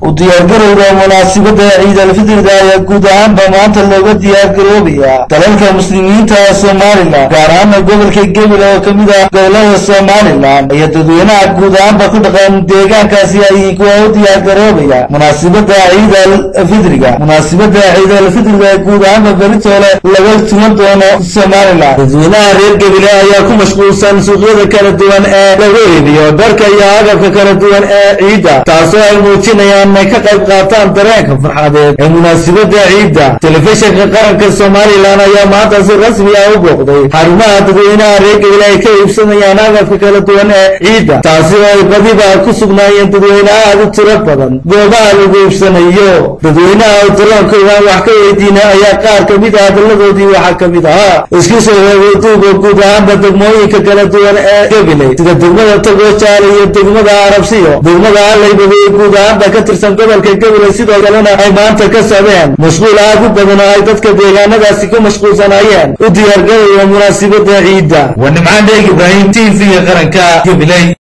وديارجروبا مناسبة عيد الفطر دا يقود عن بمانت اللغة ديارجروبيا دلالك المسلمين تا سوماليلا قاران قبل كي قبل وكمدا قولة سوماليلا يتدوينا قود عن بقدقان ديغان كاسيا يقوى ديارجروبيا مناسبة عيد الفطر مناسبة عيد الفطر دا يقود عن بقريتولا لغة تمدونا سوماليلا تدوينا رير قبل يكون مشغولسان سوقيا كاردوان لغويبيا دارك ياغا كاردوان عيدا تاسو الموتينيان ما كقيب قاطان درeenka farxadeed ee munaasabada ciida telefishinka qaranka Soomaaliland ayaa maanta si rasmi ah u booqday xarumaha dadweynaha reer Galbeed ka iibsanayaan agabka kala duwan ee ciida taasi oo ay badiba ku sugnaayeen dadweynaha aad u tiro badan goobaha lagu iibsanayo dadweynaha oo dareenkooda wax ka weydiinay ayaa qaar ka mid ah daladoodii waxa ka mid ah isku soo wareegay guud ahaan degmooyinka kala duwan ee Galbeed sida degmada Togoshaal iyo degmada Arabsiyo degmada Leeyahay guud ahaan ka tirsan gobolka Galbeed sidoo kalena ay maanta ka saabeen mashquul aad u badan ay dadka deegaanadaasi ku mashquulsanayeen u diyaar gareeyay munaasabada ciida ونمعان ديك إبراهيم TV qaranka Galbeed